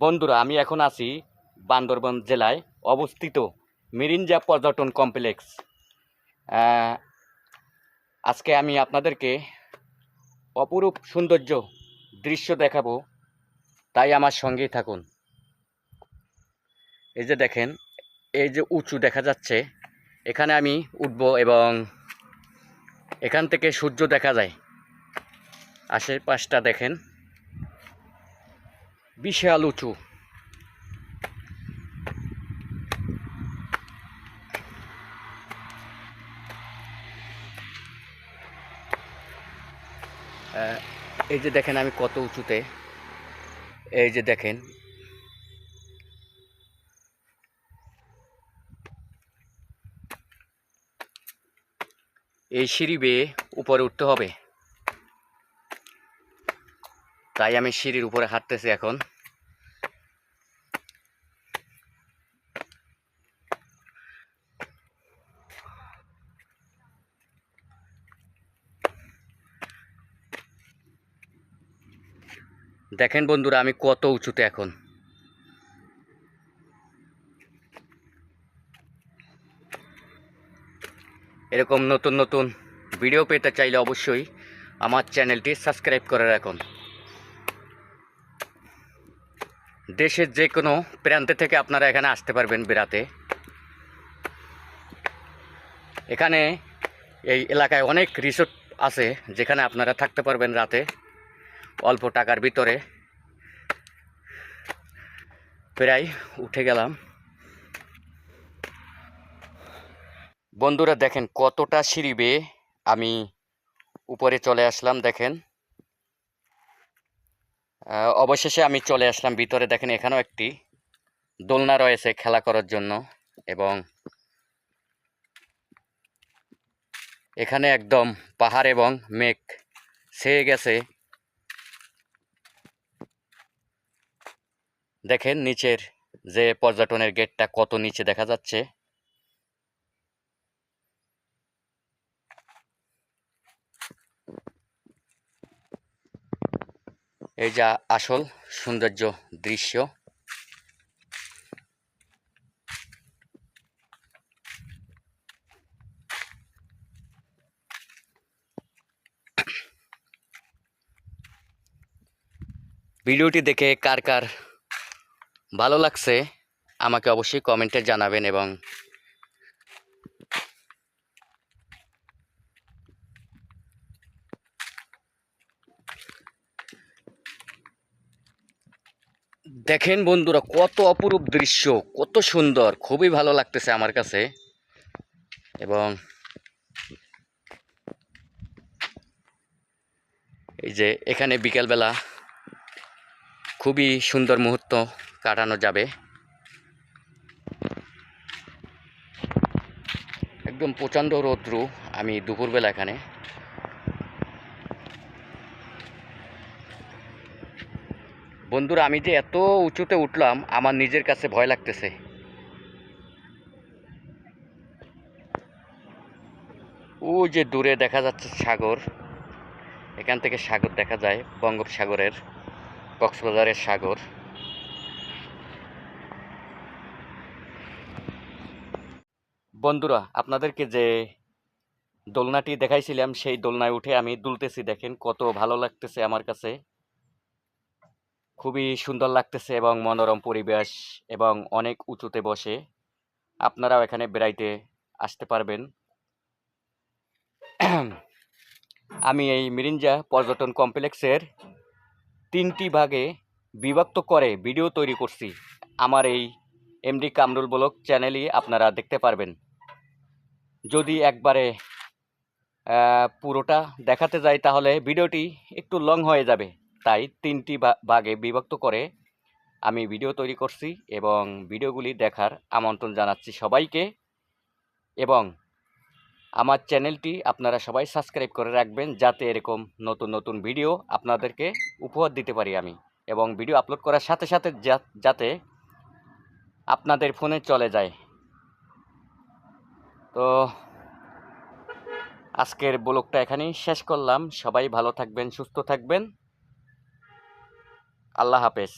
বন্ধুরা, আমি এখন আছি বান্দরবান জেলায় অবস্থিত মিরিঞ্জা পর্যটন কমপ্লেক্স। আজকে আমি আপনাদেরকে অপরূপ সৌন্দর্য দৃশ্য দেখাবো, তাই আমার সঙ্গেই থাকুন। এই যে দেখেন, এই যে উঁচু দেখা যাচ্ছে, এখানে আমি উঠব এবং এখান থেকে সূর্য দেখা যায়। আশেপাশটা দেখেন, বিশাল উঁচু। এই যে দেখেন আমি কত উঁচুতে। এই যে দেখেন, এই সিঁড়ি বেয়ে উপরে উঠতে হবে, তাই আমি সিঁড়ির উপরে হাঁটতেছি এখন। দেখেন বন্ধুরা, আমি কত উঁচুতে এখন। এরকম নতুন নতুন ভিডিও পেতে চাইলে অবশ্যই আমার চ্যানেলটি সাবস্ক্রাইব করে রাখুন। দেশের যে কোনো প্রান্তে থেকে আপনারা এখানে আসতে পারবেন বেড়াতে। এখানে এই এলাকায় অনেক রিসোর্ট আছে, যেখানে আপনারা থাকতে পারবেন রাতে অল্প টাকার ভিতরে। প্রায় উঠে গেলাম। বন্ধুরা দেখেন কতটা সিঁড়ি বেয়ে আমি উপরে চলে আসলাম। দেখেন, অবশেষে আমি চলে আসলাম ভিতরে। দেখেন এখানেও একটি দোলনা রয়েছে খেলা করার জন্য, এবং এখানে একদম পাহাড় এবং মেঘ ছেয়ে গেছে। দেখেন নিচের যে পর্যটনের গেটটা কত নিচে দেখা যাচ্ছে। এই যা আসল সৌন্দর্য দৃশ্য। ভিডিওটি দেখে কার কার ভালো লাগছে আমাকে অবশ্যই কমেন্টে জানাবেন। এবং দেখেন বন্ধুরা, কত অপরূপ দৃশ্য, কত সুন্দর, খুবই ভালো লাগতেছে আমার কাছে। এবং এই যে এখানে বিকেলবেলা খুবই সুন্দর মুহূর্ত কাটানো যাবে। একদম প্রচণ্ড রৌদ্র, আমি দুপুরবেলা এখানে। বন্ধুরা, আমি যে এত উঁচুতে উঠলাম, আমার নিজের কাছে ভয় লাগতেছে। ও যে দূরে দেখা যাচ্ছে সাগর, এখান থেকে সাগর দেখা যায়, বঙ্গোপসাগরের, কক্সবাজারের সাগর। বন্ধুরা, আপনাদেরকে যে দোলনাটি দেখাইছিলাম, সেই দোলনায় উঠে আমি দুলতেছি। দেখেন কত ভালো লাগতেছে আমার কাছে, খুবই সুন্দর লাগতেছে এবং মনোরম পরিবেশ, এবং অনেক উঁচুতে বসে আপনারাও এখানে বেড়াইতে আসতে পারবেন। আমি এই মিরিঞ্জা পর্যটন কমপ্লেক্সের 3টি ভাগে বিভক্ত করে ভিডিও তৈরি করছি। আমার এই এমডি কামরুল ব্লগ চ্যানেলই আপনারা দেখতে পারবেন। যদি একবারে পুরোটা দেখাতে যাই তাহলে ভিডিওটি একটু লং হয়ে যাবে, তাই 3টি ভাগে বিভক্ত করে আমি ভিডিও তৈরি করছি, এবং ভিডিওগুলি দেখার আমন্ত্রণ জানাচ্ছি সবাইকে। এবং আমার চ্যানেলটি আপনারা সবাই সাবস্ক্রাইব করে রাখবেন, যাতে এরকম নতুন নতুন ভিডিও আপনাদেরকে উপহার দিতে পারি আমি, এবং ভিডিও আপলোড করার সাথে সাথে যাতে আপনাদের ফোনে চলে যায়। তো আজকের ব্লগটা এখানেই শেষ করলাম। সবাই ভালো থাকবেন, সুস্থ থাকবেন। আল্লাহ হাফেজ।